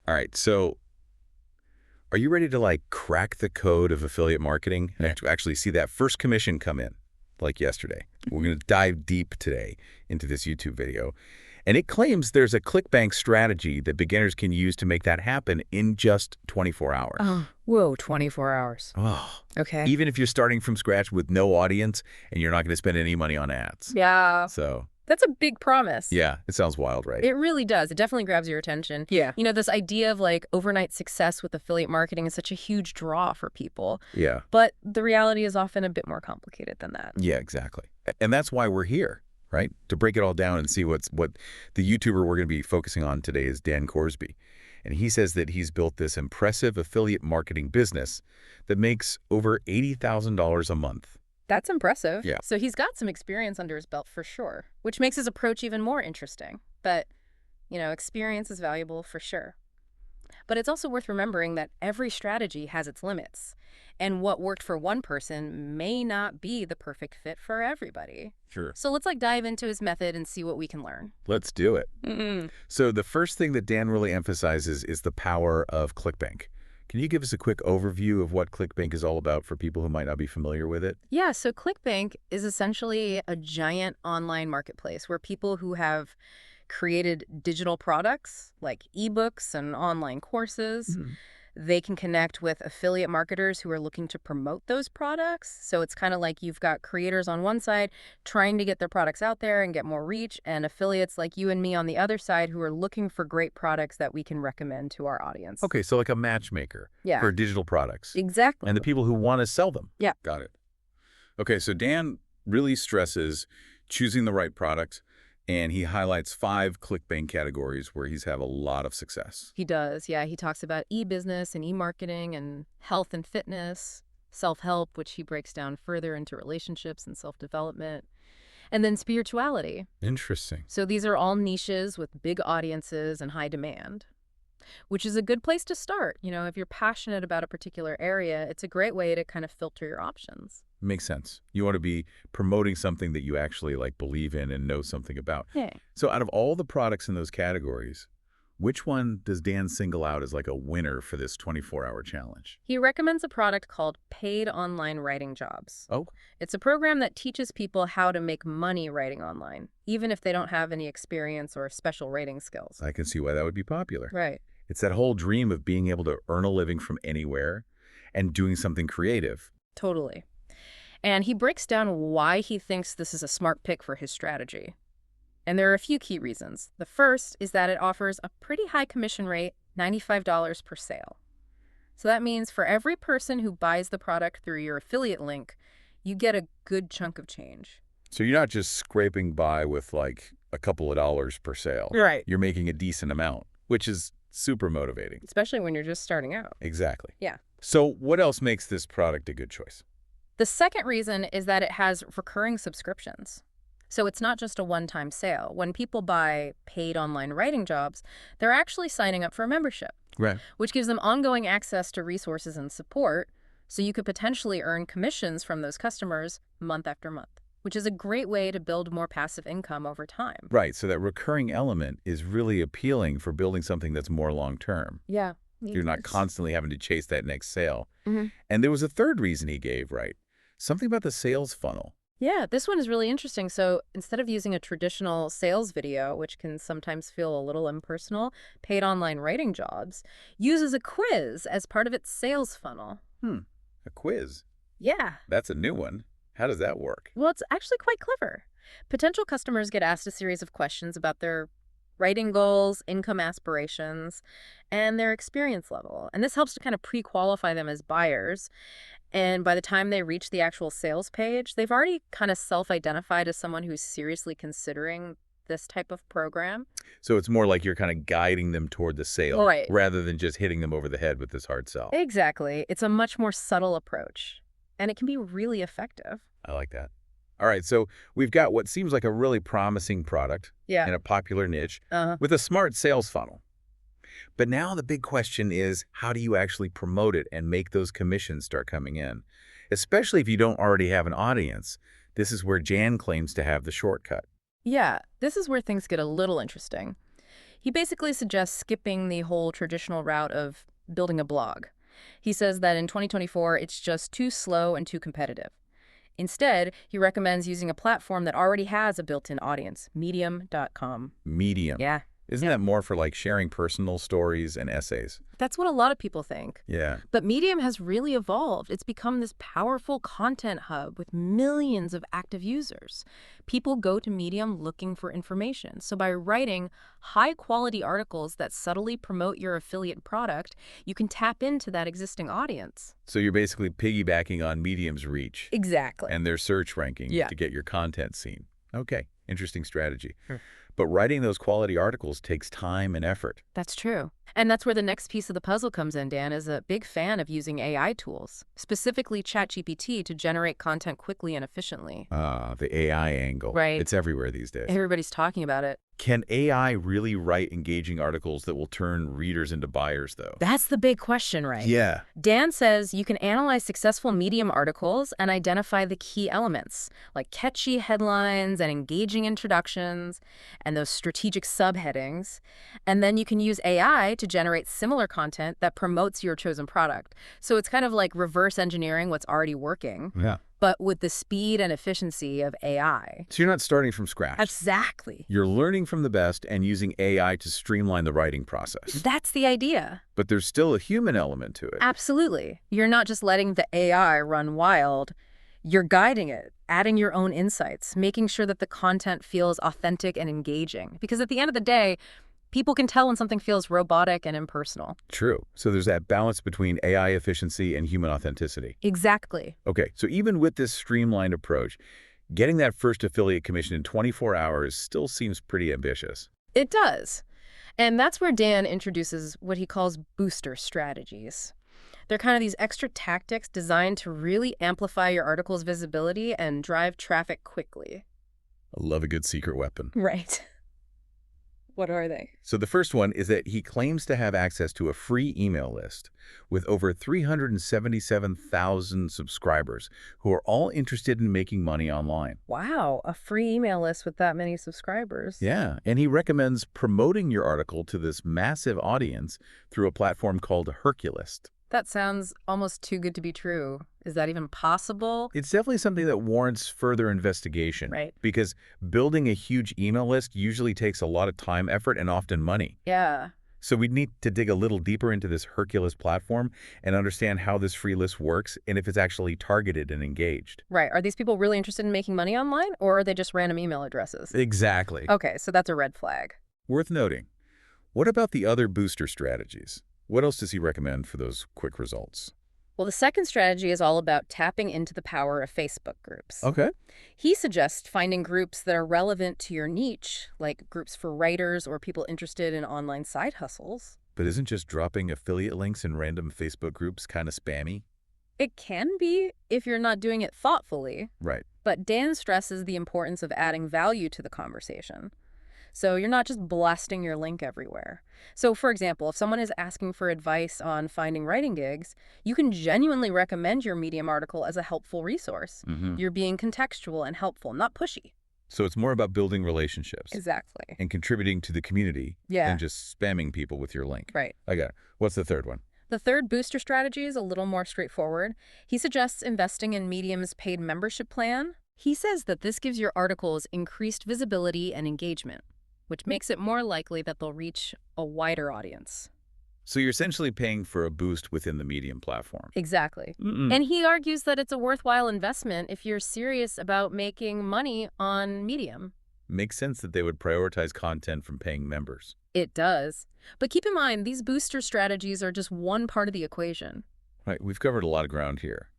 All right, so are you ready to like crack the code of affiliate marketing and to actually see that first commission come in like yesterday? We're going to dive deep today into this YouTube video. And it claims there's a ClickBank strategy that beginners can use to make that happen in just 24 hours. Oh, whoa, 24 hours. Oh, Okay. even if you're starting from scratch with no audience and you're not going to spend any money on ads. Yeah. So, That's a big promise. yeah, it sounds wild, right? It really does. It definitely grabs your attention. Yeah. You know, this idea of like overnight success with affiliate marketing is such a huge draw for people. Yeah. But the reality is often a bit more complicated than that. Yeah, exactly. And that's why we're here, right? To break it all down and see what the YouTuber we're going to be focusing on today is Dan Corsby. And he says that he's built this impressive affiliate marketing business that makes over $80,000 a month. That's impressive. Yeah. So he's got some experience under his belt for sure, which makes his approach even more interesting. But, you know, experience is valuable for sure. But it's also worth remembering that every strategy has its limits. And what worked for one person may not be the perfect fit for everybody. Sure. So let's like dive into his method and see what we can learn. Let's do it. So the first thing that Dan really emphasizes is the power of ClickBank. Can you give us a quick overview of what ClickBank is all about for people who might not be familiar with it? Yeah, so ClickBank is essentially a giant online marketplace where people who have created digital products like ebooks and online courses, they can connect with affiliate marketers who are looking to promote those products. So it's kind of like you've got creators on one side trying to get their products out there and get more reach, and affiliates like you and me on the other side who are looking for great products that we can recommend to our audience. Okay, so like a matchmaker Yeah. for digital products. Exactly. And the people who want to sell them. Yeah. Got it. Okay, so Dan really stresses choosing the right product, and he highlights 5 ClickBank categories where he's had a lot of success. He does, yeah. He talks about e-business and e-marketing and health and fitness, self-help, which he breaks down further into relationships and self-development, and then spirituality. Interesting. So these are all niches with big audiences and high demand, which is a good place to start. You know, if you're passionate about a particular area, it's a great way to kind of filter your options. Makes sense. You want to be promoting something that you actually like believe in and know something about. Yeah. So out of all the products in those categories, which one does Dan single out as like a winner for this 24-hour challenge? He recommends a product called Paid Online Writing Jobs. Oh, It's a program that teaches people how to make money writing online, even if they don't have any experience or special writing skills. I can see why that would be popular. Right. It's that whole dream of being able to earn a living from anywhere and doing something creative. Totally. And he breaks down why he thinks this is a smart pick for his strategy. And there are a few key reasons. The first is that it offers a pretty high commission rate, $95 per sale. So that means for every person who buys the product through your affiliate link, you get a good chunk of change. So you're not just scraping by with like a couple of dollars per sale. Right. You're making a decent amount, which is super motivating. Especially when you're just starting out. Exactly. Yeah. So what else makes this product a good choice? The second reason is that it has recurring subscriptions. So it's not just a one-time sale. When people buy paid online writing jobs, they're actually signing up for a membership, Right. which gives them ongoing access to resources and support, so you could potentially earn commissions from those customers month after month, which is a great way to build more passive income over time. Right. So that recurring element is really appealing for building something that's more long-term. Yeah. You're not It's- constantly having to chase that next sale. Mhm. And there was a third reason he gave, right? Something about the sales funnel. Yeah, this one is really interesting. So instead of using a traditional sales video, which can sometimes feel a little impersonal, Paid Online Writing Jobs uses a quiz as part of its sales funnel. A quiz. Yeah. That's a new one. How does that work? Well, it's actually quite clever. Potential customers get asked a series of questions about their writing goals, income aspirations, and their experience level. And this helps to kind of pre-qualify them as buyers. And by the time they reach the actual sales page, they've already kind of self-identified as someone who's seriously considering this type of program. So it's more like you're kind of guiding them toward the sale Right. rather than just hitting them over the head with this hard sell. Exactly. It's a much more subtle approach, and it can be really effective. I like that. All right, so we've got what seems like a really promising product Yeah. in a popular niche Uh-huh. with a smart sales funnel. But now the big question is, how do you actually promote it and make those commissions start coming in? Especially if you don't already have an audience. This is where Jan claims to have the shortcut. Yeah, this is where things get a little interesting. He basically suggests skipping the whole traditional route of building a blog. He says that in 2024, it's just too slow and too competitive. Instead, he recommends using a platform that already has a built-in audience, medium.com. Medium. Yeah. Isn't that more for like sharing personal stories and essays? That's what a lot of people think. Yeah. But Medium has really evolved. It's become this powerful content hub with millions of active users. People go to Medium looking for information. So by writing high-quality articles that subtly promote your affiliate product, you can tap into that existing audience. So you're basically piggybacking on Medium's reach Exactly. and their search ranking Yeah. to get your content seen. Okay, interesting strategy. But writing those quality articles takes time and effort. That's true. And that's where the next piece of the puzzle comes in. Dan is a big fan of using AI tools, specifically ChatGPT, to generate content quickly and efficiently. The AI angle. Right. It's everywhere these days. Everybody's talking about it. Can AI really write engaging articles that will turn readers into buyers, though? That's the big question, right? Yeah. Dan says you can analyze successful Medium articles and identify the key elements, like catchy headlines and engaging introductions and those strategic subheadings. And then you can use AI to generate similar content that promotes your chosen product. So it's kind of like reverse engineering what's already working, Yeah. but with the speed and efficiency of AI. So you're not starting from scratch. Exactly. You're learning from the best and using AI to streamline the writing process. That's the idea. But there's still a human element to it. Absolutely. You're not just letting the AI run wild. You're guiding it, adding your own insights, making sure that the content feels authentic and engaging. Because at the end of the day, people can tell when something feels robotic and impersonal. True. So there's that balance between AI efficiency and human authenticity. Exactly. Okay, so even with this streamlined approach, getting that first affiliate commission in 24 hours still seems pretty ambitious. It does. And that's where Dan introduces what he calls booster strategies. They're kind of these extra tactics designed to really amplify your article's visibility and drive traffic quickly. I love a good secret weapon. Right. What are they? So the first one is that he claims to have access to a free email list with over 377,000 subscribers who are all interested in making money online. Wow, a free email list with that many subscribers. Yeah, and he recommends promoting your article to this massive audience through a platform called Herculist. That sounds almost too good to be true. Is that even possible? It's definitely something that warrants further investigation. Right. Because building a huge email list usually takes a lot of time, effort, and often money. Yeah. So we'd need to dig a little deeper into this Hercules platform and understand how this free list works and if it's actually targeted and engaged. Right. Are these people really interested in making money online, or are they just random email addresses? Exactly. Okay, so that's a red flag. Worth noting. What about the other booster strategies? What else does he recommend for those quick results? Well, the second strategy is all about tapping into the power of Facebook groups. Okay. He suggests finding groups that are relevant to your niche, like groups for writers or people interested in online side hustles. But isn't just dropping affiliate links in random Facebook groups kind of spammy? It can be if you're not doing it thoughtfully, Right. but Dan stresses the importance of adding value to the conversation. So you're not just blasting your link everywhere. So for example, if someone is asking for advice on finding writing gigs, you can genuinely recommend your Medium article as a helpful resource. You're being contextual and helpful, not pushy. So it's more about building relationships Exactly. and contributing to the community Yeah. than just spamming people with your link. Right. I got it. What's the third one? The third booster strategy is a little more straightforward. He suggests investing in Medium's paid membership plan. He says that this gives your articles increased visibility and engagement, which makes it more likely that they'll reach a wider audience. So you're essentially paying for a boost within the Medium platform. Exactly. And he argues that it's a worthwhile investment if you're serious about making money on Medium. Makes sense that they would prioritize content from paying members. It does. But keep in mind, these booster strategies are just one part of the equation. Right, we've covered a lot of ground here.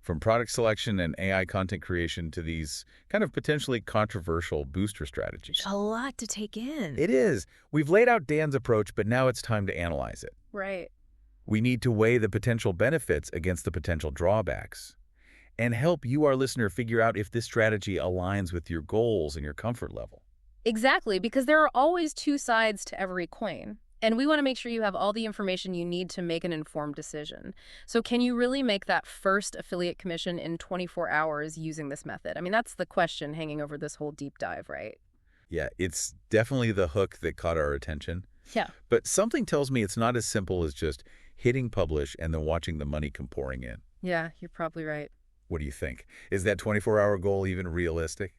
From product selection and AI content creation to these kind of potentially controversial booster strategies. A lot to take in. It is. We've laid out Dan's approach, but now it's time to analyze it. Right. We need to weigh the potential benefits against the potential drawbacks and help you, our listener, figure out if this strategy aligns with your goals and your comfort level. Exactly, because there are always two sides to every coin. And we want to make sure you have all the information you need to make an informed decision. So can you really make that first affiliate commission in 24 hours using this method? I mean, that's the question hanging over this whole deep dive, right? Yeah, it's definitely the hook that caught our attention. Yeah. But something tells me it's not as simple as just hitting publish and then watching the money come pouring in. Yeah, you're probably right. What do you think? Is that 24-hour goal even realistic?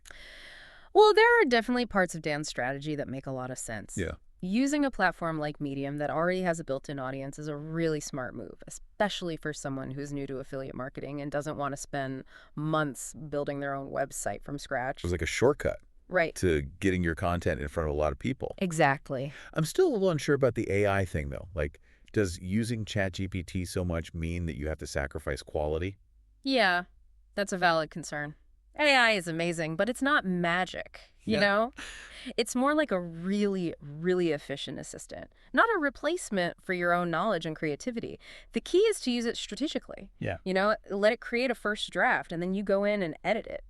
Well, there are definitely parts of Dan's strategy that make a lot of sense. Yeah. Using a platform like Medium that already has a built-in audience is a really smart move, especially for someone who's new to affiliate marketing and doesn't want to spend months building their own website from It scratch. was like a shortcut Right. to getting your content in front of a lot of people. Exactly. I'm still a little unsure about the AI thing, though. Like, does using ChatGPT so much mean that you have to sacrifice quality? Yeah, that's a valid concern. AI is amazing, but it's not magic, you Yeah. know? It's more like a really, really efficient assistant, not a replacement for your own knowledge and creativity. The key is to use it strategically. Yeah. You know, let it create a first draft, and then you go in and edit it.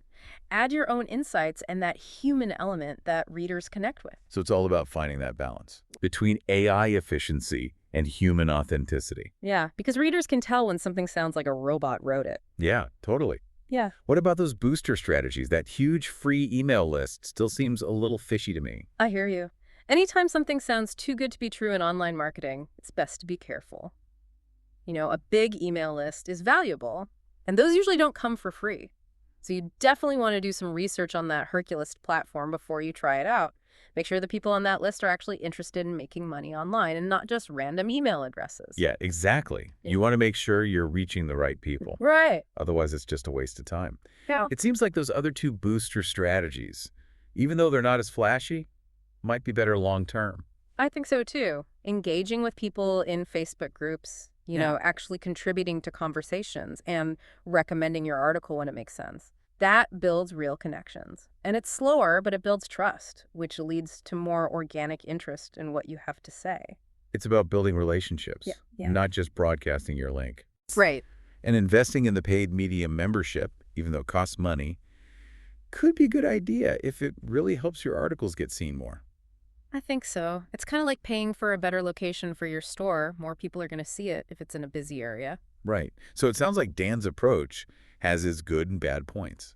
Add your own insights and that human element that readers connect with. So it's all about finding that balance between AI efficiency and human authenticity. Yeah, because readers can tell when something sounds like a robot wrote it. Yeah, totally. Yeah. What about those booster strategies? That huge free email list still seems a little fishy to me. I hear you. Anytime something sounds too good to be true in online marketing, it's best to be careful. You know, a big email list is valuable, and those usually don't come for free. So you definitely want to do some research on that Hercules platform before you try it out. Make sure the people on that list are actually interested in making money online and not just random email addresses. Yeah, exactly. Yeah. You want to make sure you're reaching the right people. Right. Otherwise, it's just a waste of time. Yeah. It seems like those other two booster strategies, even though they're not as flashy, might be better long term. I think so too. Engaging with people in Facebook groups, you know, actually contributing to conversations and recommending your article when it makes sense. That builds real connections. And it's slower, but it builds trust, which leads to more organic interest in what you have to say. It's about building relationships, Yeah. not just broadcasting your link. Right. And investing in the paid Medium membership, even though it costs money, could be a good idea if it really helps your articles get seen more. I think so. It's kind of like paying for a better location for your store. More people are going to see it if it's in a busy area. Right. So it sounds like Dan's approach has its good and bad points.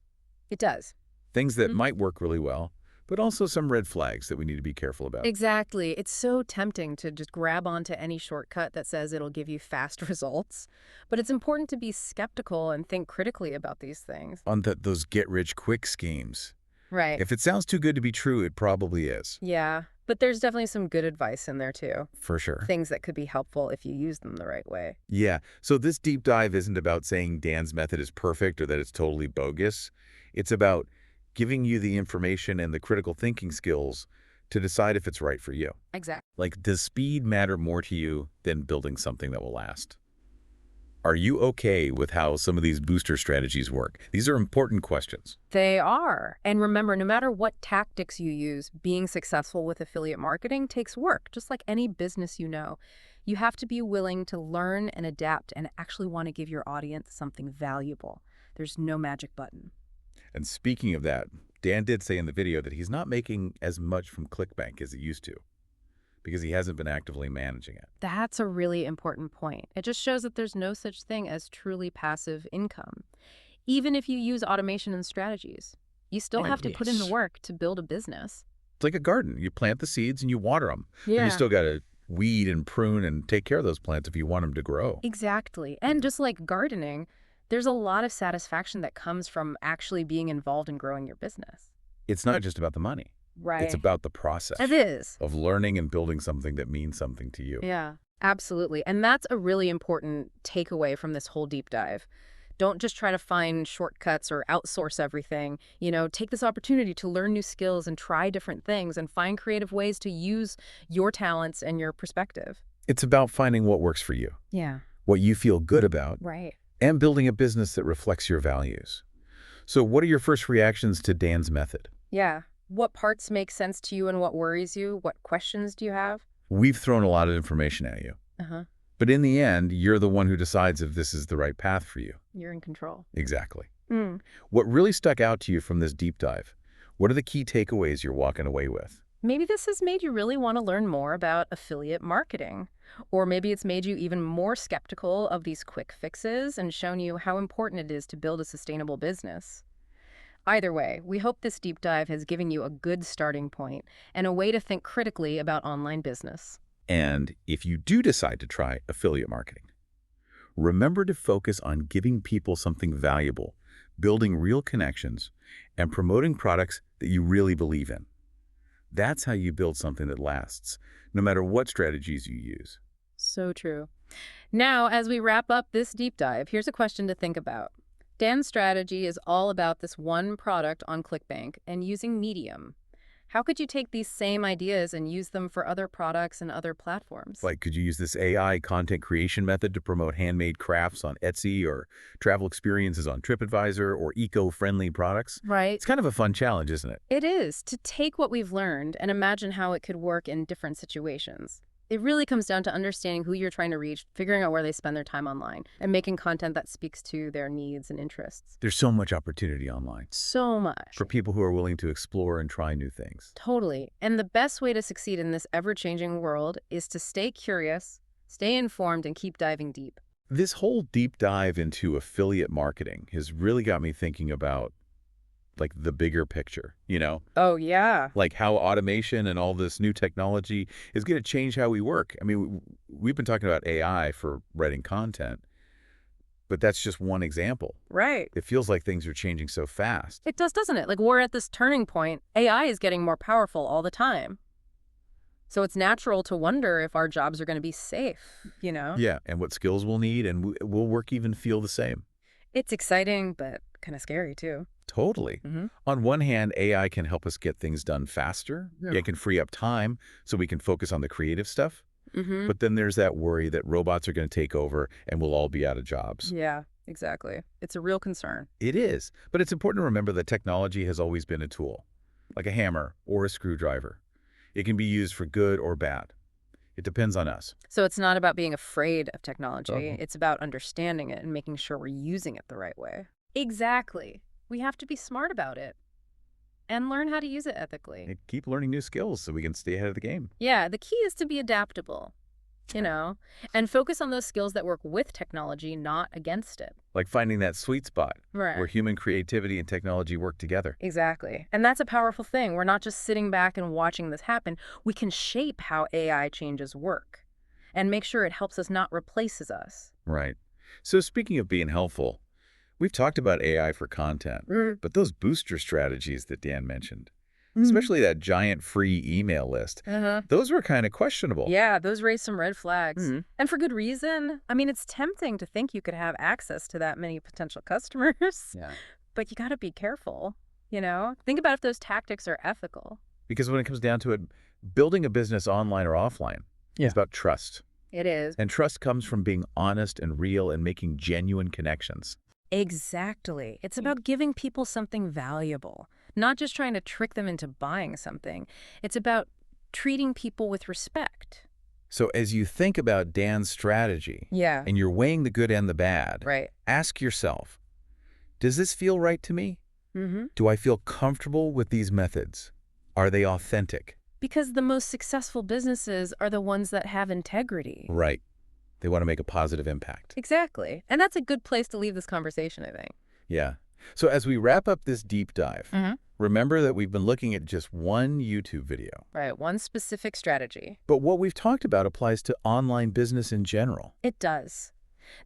It does. Things that might work really well, but also some red flags that we need to be careful about. Exactly. It's so tempting to just grab onto any shortcut that says it'll give you fast results. But it's important to be skeptical and think critically about these things. On those get-rich-quick schemes. Right. If it sounds too good to be true, it probably is. Yeah. But there's definitely some good advice in there, too. For sure. Things that could be helpful if you use them the right way. Yeah. So this deep dive isn't about saying Dan's method is perfect or that it's totally bogus. It's about giving you the information and the critical thinking skills to decide if it's right for you. Exactly. Like, does speed matter more to you than building something that will last? Are you okay with how some of these booster strategies work? These are important questions. They are. And remember, no matter what tactics you use, being successful with affiliate marketing takes work, just like any business you know. You have to be willing to learn and adapt and actually want to give your audience something valuable. There's no magic button. And speaking of that, Dan did say in the video that he's not making as much from ClickBank as he used to because he hasn't been actively managing it. That's a really important point. It just shows that there's no such thing as truly passive income. Even if you use automation and strategies, you still have to put in the work to build a business. It's like a garden. You plant the seeds and you water them. And you still got to weed and prune and take care of those plants if you want them to grow. Exactly. And just like gardening, there's a lot of satisfaction that comes from actually being involved in growing your business. It's not just about the money. Right. It's about the process It is. of learning and building something that means something to you. Yeah, absolutely. And that's a really important takeaway from this whole deep dive. Don't just try to find shortcuts or outsource everything. You know, take this opportunity to learn new skills and try different things and find creative ways to use your talents and your perspective. It's about finding what works for you, Yeah. what you feel good about, Right. and building a business that reflects your values. So what are your first reactions to Dan's method? Yeah. What parts make sense to you and what worries you? What questions do you have? We've thrown a lot of information at you. Uh-huh. But in the end, you're the one who decides if this is the right path for you. You're in control. Exactly. Mm. What really stuck out to you from this deep dive? What are the key takeaways you're walking away with? Maybe this has made you really want to learn more about affiliate marketing. Or maybe it's made you even more skeptical of these quick fixes and shown you how important it is to build a sustainable business. Either way, we hope this deep dive has given you a good starting point and a way to think critically about online business. And if you do decide to try affiliate marketing, remember to focus on giving people something valuable, building real connections, and promoting products that you really believe in. That's how you build something that lasts, no matter what strategies you use. So true. Now, as we wrap up this deep dive, here's a question to think about. Dan's strategy is all about this one product on ClickBank and using Medium. How could you take these same ideas and use them for other products and other platforms? Like, could you use this AI content creation method to promote handmade crafts on Etsy or travel experiences on TripAdvisor or eco-friendly products? Right. It's kind of a fun challenge, isn't it? It is, to take what we've learned and imagine how it could work in different situations. It really comes down to understanding who you're trying to reach, figuring out where they spend their time online, and making content that speaks to their needs and interests. There's so much opportunity online So much. for people who are willing to explore and try new things. Totally. And the best way to succeed in this ever-changing world is to stay curious, stay informed, and keep diving deep. This whole deep dive into affiliate marketing has really got me thinking about like the bigger picture, Oh, yeah. like how automation and all this new technology is going to change how we work. I mean, we've been talking about AI for writing content, but that's just one example. Right. It feels like things are changing so fast. It does, doesn't it? Like, we're at this turning point. AI is getting more powerful all the time. So it's natural to wonder if our jobs are going to be safe. Yeah, and what skills we'll need, and will work even feel the same? It's exciting, but kind of scary, too. Totally. On one hand, AI can help us get things done faster. Yeah. It can free up time so we can focus on the creative stuff. Mm-hmm. But then there's that worry that robots are going to take over and we'll all be out of jobs. Yeah, exactly. It's a real concern. It is. But it's important to remember that technology has always been a tool, like a hammer or a screwdriver. It can be used for good or bad. It depends on us. So it's not about being afraid of technology. Uh-huh. It's about understanding it and making sure we're using it the right way. Exactly. We have to be smart about it and learn how to use it ethically. And keep learning new skills so we can stay ahead of the game. Yeah, the key is to be adaptable, and focus on those skills that work with technology, not against it. Like finding that sweet spot Right. where human creativity and technology work together. Exactly. And that's a powerful thing. We're not just sitting back and watching this happen. We can shape how AI changes work and make sure it helps us, not replaces us. Right. So speaking of being helpful, we've talked about AI for content, but those booster strategies that Dan mentioned, especially that giant free email list, those were kind of questionable. Yeah, those raise some red flags. And for good reason. I mean, it's tempting to think you could have access to that many potential customers. Yeah. But you got to be careful, Think about if those tactics are ethical. Because when it comes down to it, building a business online or offline is about trust. It is. And trust comes from being honest and real and making genuine connections. Exactly. It's about giving people something valuable, not just trying to trick them into buying something. It's about treating people with respect. So as you think about Dan's strategy, Yeah. and you're weighing the good and the bad, Right. ask yourself, does this feel right to me? Mm-hmm. Do I feel comfortable with these methods? Are they authentic? Because the most successful businesses are the ones that have integrity. Right. They want to make a positive impact. Exactly. And that's a good place to leave this conversation, I think. Yeah. So as we wrap up this deep dive, remember that we've been looking at just one YouTube video. Right. One specific strategy. But what we've talked about applies to online business in general. It does.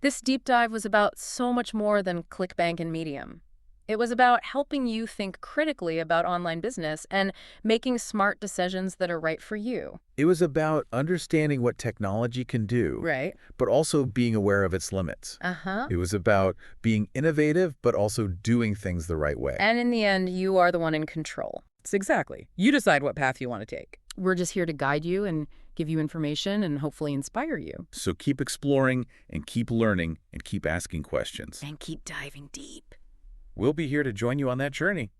This deep dive was about so much more than ClickBank and Medium. It was about helping you think critically about online business and making smart decisions that are right for you. It was about understanding what technology can do, Right. but also being aware of its limits. Uh-huh. It was about being innovative, but also doing things the right way. And in the end, you are the one in control. Exactly. You decide what path you want to take. We're just here to guide you and give you information and hopefully inspire you. So keep exploring and keep learning and keep asking questions. And keep diving deep. We'll be here to join you on that journey.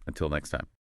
Until next time.